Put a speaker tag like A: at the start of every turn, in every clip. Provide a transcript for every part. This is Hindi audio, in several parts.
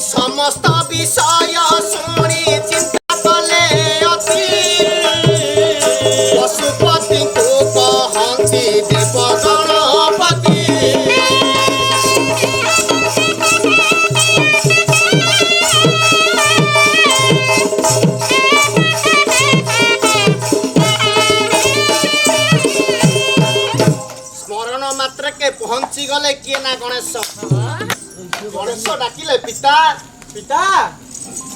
A: समस्त विषय शुणी चिंता कले अति पशुपति को कहती देव गणपति स्मरण मात्र के पहुंची गले किए ना गणेश गणेश डाकिले पिता
B: पिता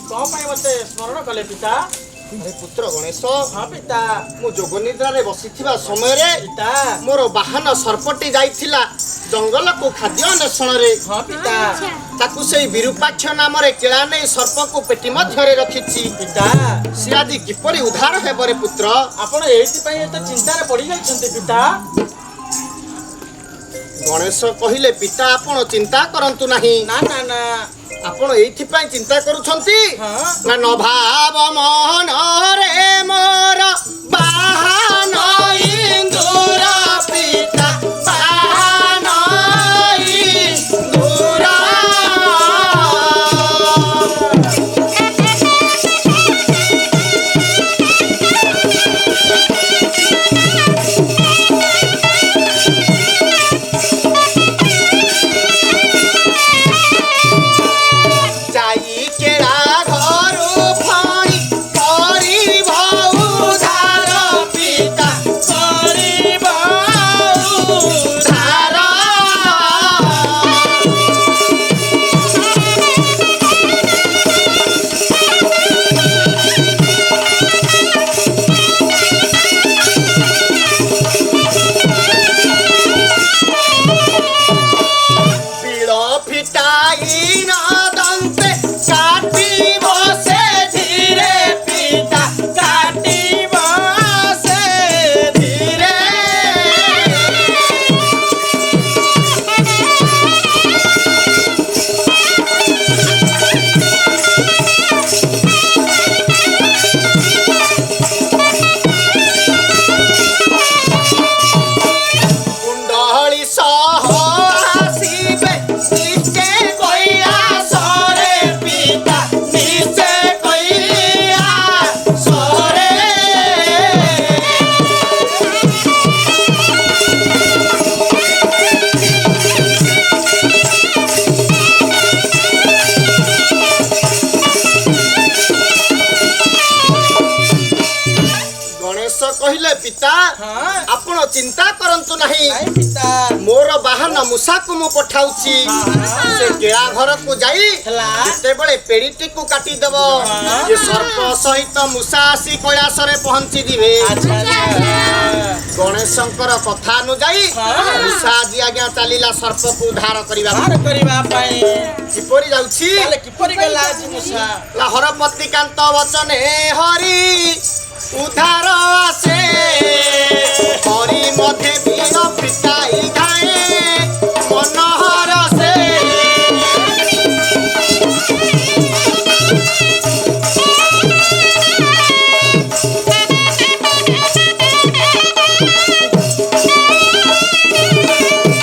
B: कौन पाई मते स्मरण कले पिता
A: अरे पुत्र गणेश
B: हाँ पिता
A: मु जोग निद्रा रे बसिथिबा समय रे
B: पिता
A: मोर वाहन सर्पटी जाइथिला जंगल को खाद्य अन्वेषण रे
B: हाँ पिता
A: ताकू से विरूपाक्ष नाम रे केला नै सर्प को पेटी मध्य रे रखिछि
B: पिता
A: से आदि किपरि उद्धार हेबो रे पुत्र
B: आपण एथि पई एत चिंता रे पड़ी जाइछन्ते पिता
A: गणेश कहिले पिता आपण चिंता करंतु नाही
B: ना ना ना
A: आपण एथि पई चिंता करूछन्ती
B: हाँ
A: ना न भाव मोहन रे मोर बाहन इंदुर पिता बाहन इंदुर जाई केड़ा घरु फणी करिब उधार पिता करिब उधार बिल फिटाई न दंते काटी बसे धीरे पिता काटी बसे धीरे कुंडली सह आसीबे निश्चे कइया सरे पिता निश्चे कइया सरे गणेश कहिले पिता
B: हाँ
A: आपण चिंता करंतु नाही
B: नहीं पिता
A: मोर बाहन मूषा को मु पठाउछि से केळा घर को जाई
B: हला
A: जेते बेले पेड़ीटी को काटी देबो ये सर्प सहित मूषा आसी कैलाश रे पहुंची दिबे
B: अच्छा अच्छा
A: गणेशंकर कथा अनुଯାयी
B: हाँ।
A: मूषा जी आज्ञा चलीला सर्प को उद्धार करिबा
B: बाहर करिबा पई
A: किपरि जाउछि
B: ताले किपरि गला जी मुसा
A: हरपति कांत वचने हरि उद्धार आसे हरि मध्य बीन पिताई गाए मनोहर से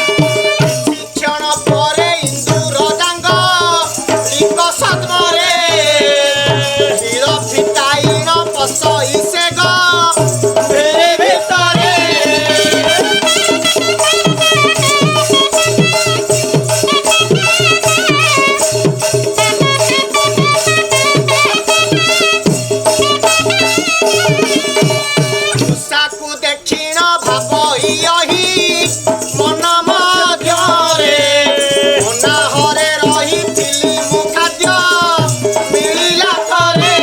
A: शिक्षण परे इंदुर डांग लिक सद्मरे हीर फिटाई न पसई से ग मेरे भितरे मूषाकु दक्षिण भाबई मन मध्यरे अनाहरे रहिथिली मु खाद्य मिलिला थरे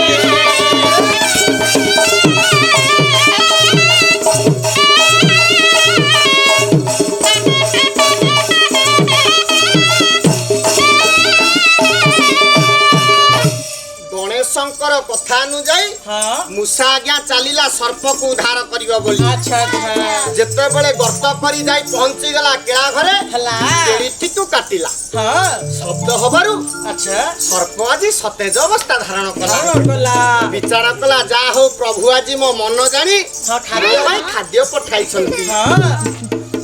A: गणेशंकर कथा अनुଯାयी
B: हाँ
A: मूषा आज्ञा चलीला सर्प को उद्धार करिबो बोली
B: अच्छा अच्छा
A: जेते बेले गर्त करी जाई पहुंची गला केळा घरे
B: हला
A: पेड़ीटी को काटिला
B: हाँ
A: शब्द हबारु
B: अच्छा
A: सर्प आदि सतेज अवस्था धारण कला
B: बाहर गला
A: विचार कला जा हो प्रभु आज मो मन जानी
B: हाँ
A: खाद्य
B: खाद्य
A: खाद्य पठाइछंती
B: हाँ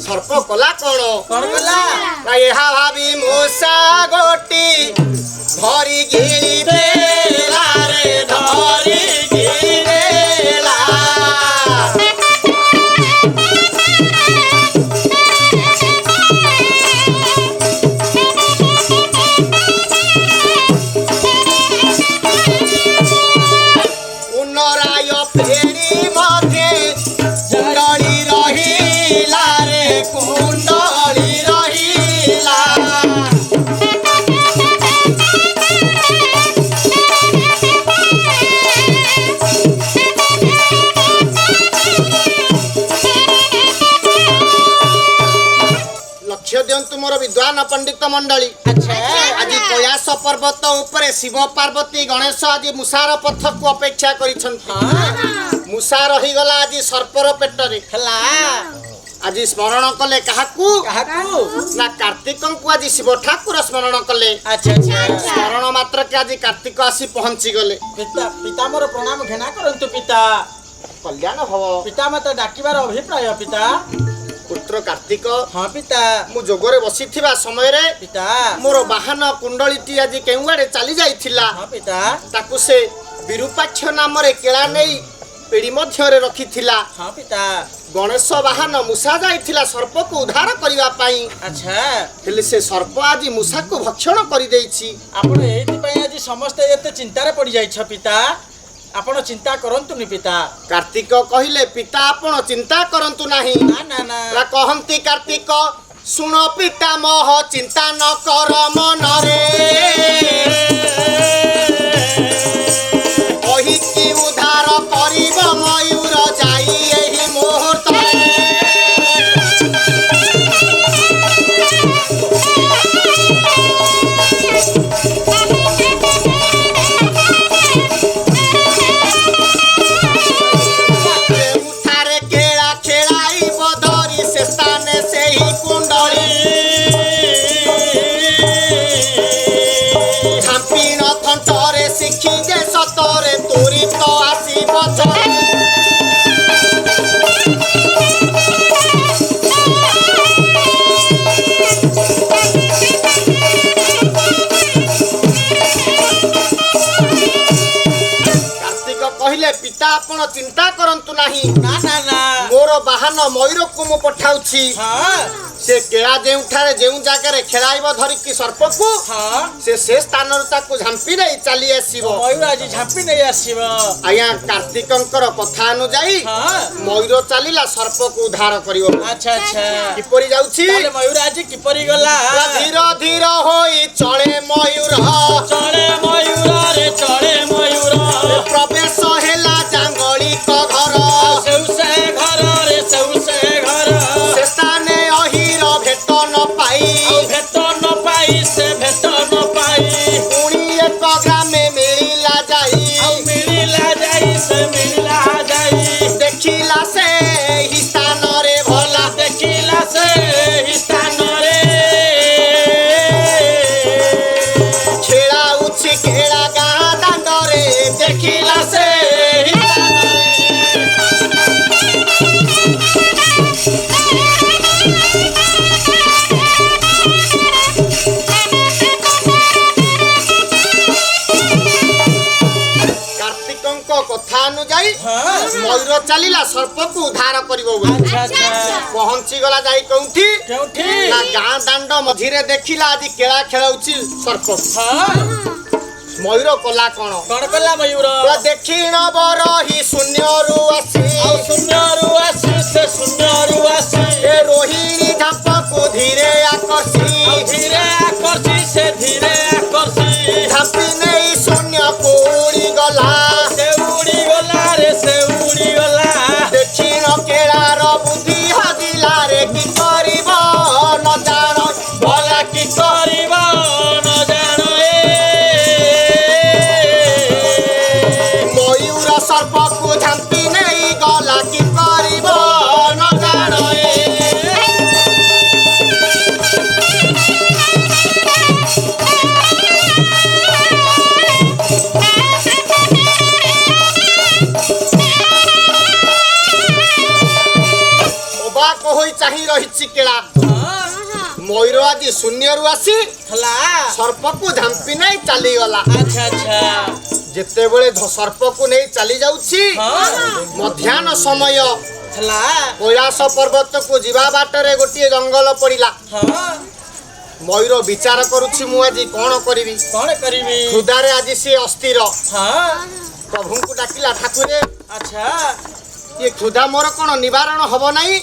A: सर्प कला कौन
B: कौन कला
A: ना यहाँ भाभी मूसा गोटी धरी गिरी देला रे धरी गिरी देला पुनराय फेरी मध्य कुंडली रहिला रे कुंडली रहिला लक्ष्य दियंतु मोर विद्वान पंडित मंडली
B: अच्छा
A: आज कैलास पर्वत उपरे शिव पार्वती गणेश आज मुसार पथ को अपेक्षा करिसंती मुसा रहीगला आज सर्पर पेटरे
B: हला
A: आज स्मरण कले काहाकू
B: काहाकू
A: ना कार्तिक को आज शिव ठाकुर स्मरण कले
B: अच्छा अच्छा
A: स्मरण मात्र के आज कार्तिक आसी पहुंची गले
B: पिता पिता मोर प्रणाम घेना करंतु पिता
A: कल्याण हव
B: पिता मत डाकिबार अभिप्राय पिता
A: पुत्र कार्तिक
B: हाँ पिता
A: मु जोगरे बसिथिबा समय रे
B: पिता
A: मोर बाहन कुंडलीटी आज केउआडे चली जाइथिला
B: हाँ पिता
A: ताकू से विरूपाक्ष नाम रे केळा नै पेड़ी मध्य रे रखिथिला
B: हाँ पिता
A: गणेश बाहन मूसा जाइथिला सर्प को उद्धार करिवा पाई
B: अच्छा
A: हेले से सर्प आज मूसा को भक्षण करि देइछि
B: आपण एथि पय आज समस्त एते चिंता रे पड़ी जाइछ पिता आपण चिंता करंतु नि पिता
A: कार्तिक कहिले पिता आपण चिंता करंतु नाही
B: ना ना ना
A: ला कहंती कार्तिक सुन पिता मोह चिंता न कर मन रे कहि कि उद्धार करिब मयूर जाई एही मुहूर्त उठारे केळा खेळाई बधरी से स्थाने सेही कुंडली झांपिन थंटरे शिखी जे सतरे तोरी तो आसीब कार्तिक कहिले पिता आपण चिंता करंतु नाही
B: ना ना ना
A: मोर बाहन मयूर को मु पठाउछि
B: हाँ
A: से केळा जेउठारे जेउ जागारे खेळाइब धरिकी सर्प को
B: हाँ
A: से स्थान ताकू झांपी नहीं चली आसीब
B: मयूर आज झापी नहीं आसीब
A: आया कार्तिकंकर कथा अनुଯାयी
B: हाँ
A: मयूर चलिला सर्प को उद्धार करियो
B: अच्छा अच्छा
A: किपरि जाउछि
B: ताले मयूर आज किपरि गला
A: धीर धीर होई चले मयूर
B: चले मयूर रे चले मयूर
A: प्रवेश हेला जांगली को घर
B: सेउसे घर रे सेउसे घर
A: से स्थाने अहिर भेट न पाई
B: भेट न पाई से भेट न पाई
A: पुणी एक ग्रामे मिलिला जाई
B: मिलिला जाई से मिलिला जाई
A: देखिला से ही स्थान रे भला
B: देखिला से ही स्थान रे
A: खेला उछि खेला गाँ दांड रे देखिला से ही स्थान रे कार्तिकଙ୍କ କଥା ଅନୁଯାୟୀ
B: हाँ
A: ମୟୂର ଚାଲିଲା ସର୍ପକୁ ଉଦ୍ଧାର କରିବ ବୋଲି
B: अच्छा अच्छा
A: ପହଞ୍ଚି ଗଲା ଯାଇ କୋଉଠି
B: केउठी
A: ନା ଗାଁ ଦାଣ୍ଡ ମଝିରେ ଦେଖିଲା ଆଜି କେଳା ଖେଳଉଛି ସର୍ପ
B: हाँ
A: ମୟୂର କଲା କଣ
B: कौन कला मयूर
A: ଦେଖିଣ ବରହି ଶୂନ୍ୟରୁ ଆସି
B: ଆଉ ଶୂନ୍ୟରୁ ଆସି ସେ ଶୂନ୍ୟରୁ ଆସି
A: ଏ ରୋହିଣୀ ଝାପକୁ ଧୀରେ ଆକର୍ଷି
B: ଆଉ ଧୀରେ ଆକର୍ଷି ସେ ଧୀରେ ଆକର୍ଷି
A: ଝାପି ନେଇ ଶୂନ୍ୟକୁ ଉଡ଼ିଗଲା
B: ସେ ଉଡ଼ିଗଲା ରେ ସେ ଉଡ଼ିଗଲା
A: ଦେଖିଣ କେଳାର ବୁଦ୍ଧି ହଜିଲା ରେ କି କରିବ ନ ଜାଣ
B: ଭଲା କି କରିବ ନ ଜାଣ
A: ମୟୂର ସର୍ପକୁ ଝାମ୍ପି ନେଇ ଗଲା କି କରିବ ନ ଜାଣ ଅବାକ ହୋଇ ଚାହିଁ ରହିଛି କରୁଛି କେଳା ମୟୂର ଆଜି ଶୂନ୍ୟରୁ ଆସି
B: ହେଲା
A: ସର୍ପକୁ ଝାମ୍ପି ନେଇ ଚାଲିଗଲା।
B: ଆଚ୍ଛା ଆଚ୍ଛା
A: ଯେତେବେଳେ ସର୍ପକୁ ନେଇ ଚାଲି ଯାଉଛି ମଧ୍ୟାହ୍ନ ସମୟ
B: ହେଲା
A: କୈଳାସ ପର୍ବତକୁ ଯିବା ବାଟରେ ଗୋଟିଏ ଜଙ୍ଗଲ ପଡ଼ିଲା। ମୟୂର ବିଚାର କରୁଛି ମୁଁ ଆଜି କଣ କରିବି
B: କଣ କରିବି
A: ହୃଦୟରେ ଆଜି ସିଏ ଅସ୍ଥିର।
B: ହଁ
A: ପ୍ରଭୁଙ୍କୁ ଡାକିଲା ଠାକୁରେ
B: ଆଚ୍ଛା
A: ଇଏ କ୍ଷୁଧା ମୋର କଣ ନିବାରଣ ହବ ନାହିଁ।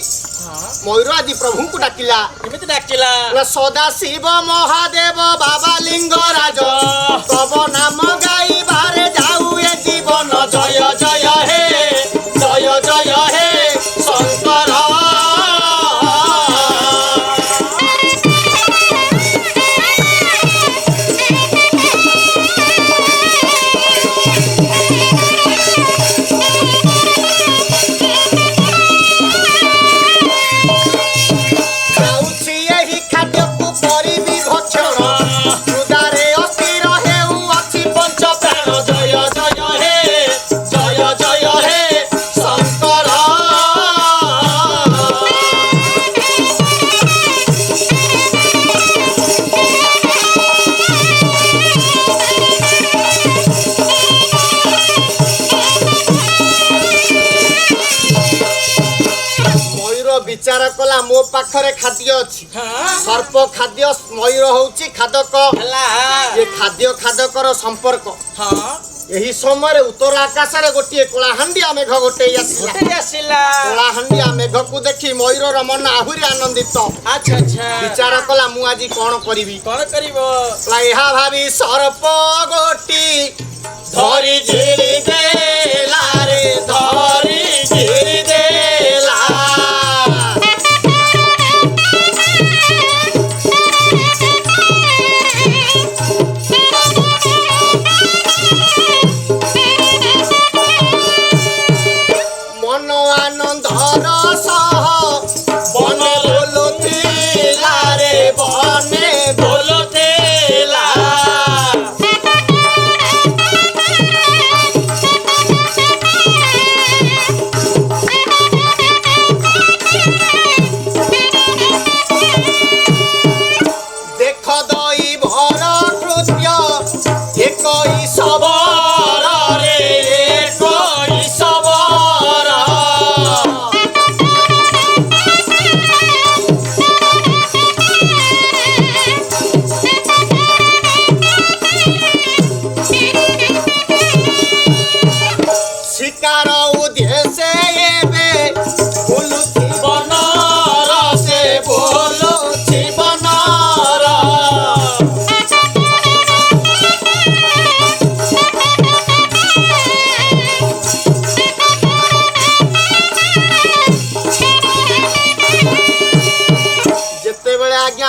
A: ମୟୂର ଆଜି ପ୍ରଭୁଙ୍କୁ ଡାକିଲା
B: କେମିତି ଡାକିଲା
A: ସଦା ଶିବ ମହାଦେବ ବାବା ଲିଙ୍ଗରାଜ ତବ ନାମ ଗାଇବାରେ ଯାଉ ଏ ଜୀବନ ଜୟ ଜୟ ହେ ଜୟ ଜୟ ହେ ଶଙ୍କର। ବିଚାର କଲା ମୋ ପାଖରେ ଖାଦ୍ୟ ଅଛି ସର୍ପ ଖାଦ୍ୟ ମୟୂର ହଉଛି ଖାଦକ ଏ ଖାଦ୍ୟ ଖାଦକର ସମ୍ପର୍କ। ଏହି ସମୟରେ ଉତ୍ତର ଆକାଶରେ ଗୋଟିଏ କଳାହାଣ୍ଡିଆ ମେଘ ଗୋଟେ ଆସିଲା। କଳାହାଣ୍ଡିଆ ମେଘକୁ ଦେଖି ମୟୂରର ମନ ଆହୁରି ଆନନ୍ଦିତ।
B: ଆଚ୍ଛା ଆଚ୍ଛା
A: ବିଚାର କଲା ମୁଁ ଆଜି କଣ କରିବି
B: କଣ କରିବ
A: ଏହା ଭାବି ସର୍ପ ଗୋଟି ଧରି ଝିରି ଦେଲା ରେ ଧରି ଝିରି ଦେଲା।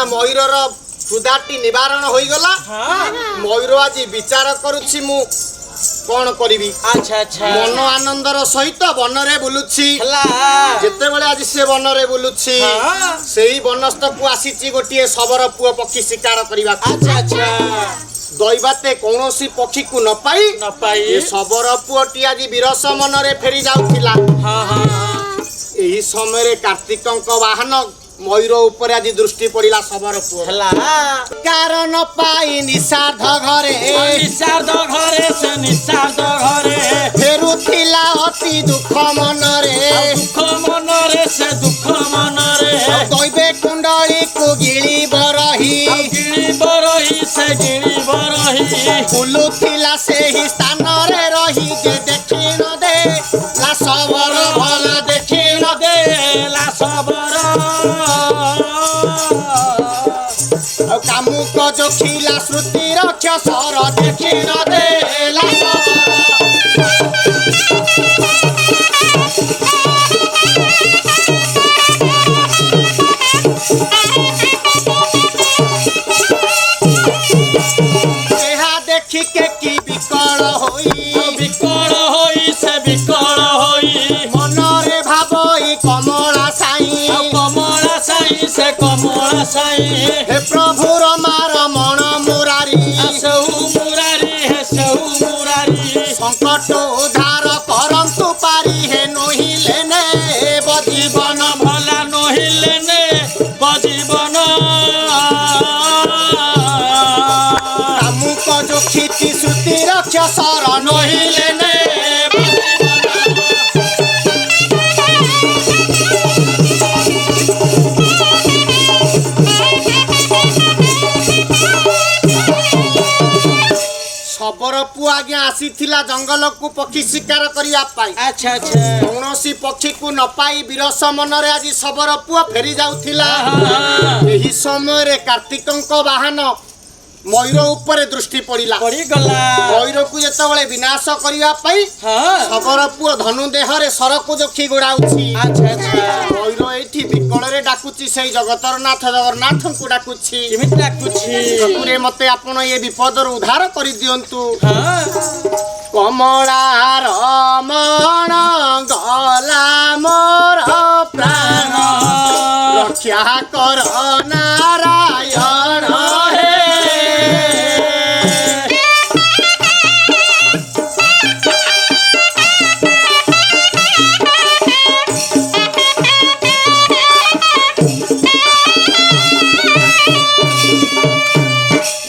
A: ମୟୂରର କ୍ଷୁଧାଟି ନିବାରଣ ହୋଇଗଲା। ମୟୂର ଆଜି ବିଚାର କରୁଛି ମୁଁ କଣ କରିବି।
B: ଆଚ୍ଛା ଆଚ୍ଛା
A: ମନ ଆନନ୍ଦର ସହିତ ବନରେ ବୁଲୁଛି। ଯେତେବେଳେ ଆଜି ସେ ବନରେ ବୁଲୁଛି ସେଇ ବନସ୍ଥକୁ ଆସିଛି ଗୋଟିଏ ଶବର ପୁଅ ପକ୍ଷୀ ଶିକାର କରିବାକୁ।
B: ଆଚ୍ଛା ଆଚ୍ଛା
A: ଦୈବାତେ କୌଣସି ପକ୍ଷୀକୁ ନ ପାଇ ଏ ଶବର ପୁଅଟି ଆଜି ବିରସ ମନରେ ଫେରି ଯାଉଥିଲା। ଏହି ସମୟରେ କାର୍ତ୍ତିକଙ୍କ ବାହନ ମୟୂର ଉପରେ ଆଜି ଦୃଷ୍ଟି ପଡିଲା। ଶବର ପୁଅ
B: ହେଲା
A: କାରଣ ପାଇ ନିଷାଦ ଘରେ
B: ସେ ନିଷାଦ ଘରେ
A: ଫେରୁଥିଲା ଅତି ଦୁଃଖ ମନରେ
B: ସେ ଦୁଃଖ ମନରେ
A: ଦୈବେ କୁଣ୍ଡଳୀକୁ ଗିଳିବ ରହି
B: ସେ ଗିଳିବ ରହି
A: ବୁଲୁଥିଲା ସେହି ସ୍ଥାନରେ ରହି ଯେ ଦେଖି ନ ଦେ ଶବର ଭଲ ଦେଖି ନ ଦେ
B: ଶବର
A: ଆଉ କାମୁକ ଯୋଖିଲା ଶ୍ରୁତି ରକ୍ଷ ସର ଦେଖି ନ ଦେଲା ଏହା ଦେଖିକେ କି ବିକଳ ହୋଇ
B: ସେ ବିକଳ ହୋଇ
A: ମନରେ ଭାବଇ କମଳା ସାଇଁ
B: ସେ କମଳା ସାଇଁ
A: ହେ ପ୍ରଭୁର ମାର ମଣ ମୁରାରୀ ସଂକଟ ଉଦ୍ଧାର କରନ୍ତୁ ପାରି ହେ ନହିଲେ ନେ ଜୀବନ
B: ଭଲା ନହିଲେ ନେ
A: ପ୍ରତିରକ୍ଷା ସର ନହିଲେ ନେ ଶବର ପୁଅ ଆଜ୍ଞା ଆସିଥିଲା ଜଙ୍ଗଲକୁ ପକ୍ଷୀ ଶିକାର କରିବା ପାଇଁ।
B: ଆଚ୍ଛା ଆଚ୍ଛା
A: କୌଣସି ପକ୍ଷୀକୁ ନ ପାଇ ବିରସ ମନରେ ଆଜି ଶବର ପୁଅ ଫେରି ଯାଉଥିଲା। ଏହି ସମୟରେ କାର୍ତ୍ତିକଙ୍କ ବାହନ ମୟୂର ଉପରେ ଦୃଷ୍ଟି ପଡ଼ିଲା।
B: ପଡ଼ିଗଲା
A: ମୟୂରକୁ ଯେତେବେଳେ ବିନାଶ କରିବା ପାଇଁ ଶବର ପୁଅ ଧନୁ ଦେହରେ ସରକୁ ଯୋଖି ଗୋଡ଼ାଉଛି।
B: ଆଚ୍ଛା ଆଚ୍ଛା
A: ମୟୂର ଏଇଠି ବିକଳରେ ଡାକୁଛି ସେଇ ଜଗତର ନାଥ ଜଗନ୍ନାଥଙ୍କୁ ଡାକୁଛି।
B: କେମିତି ଡାକୁଛି?
A: ଠାକୁରେ ମତେ ଆପଣ ଏ ବିପଦରୁ ଉଦ୍ଧାର କରିଦିଅନ୍ତୁ। କମଳାର ମଣ ଗଲା ମୋର ପ୍ରାଣ ରକ୍ଷା କର ନାରାୟଣ ହେ।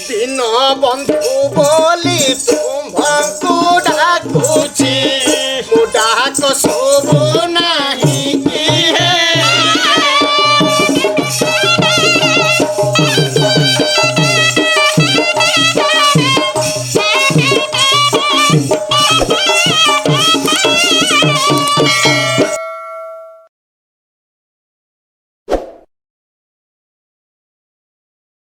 A: ଦିନ ବନ୍ଧୁ ବୋଲି ତୁ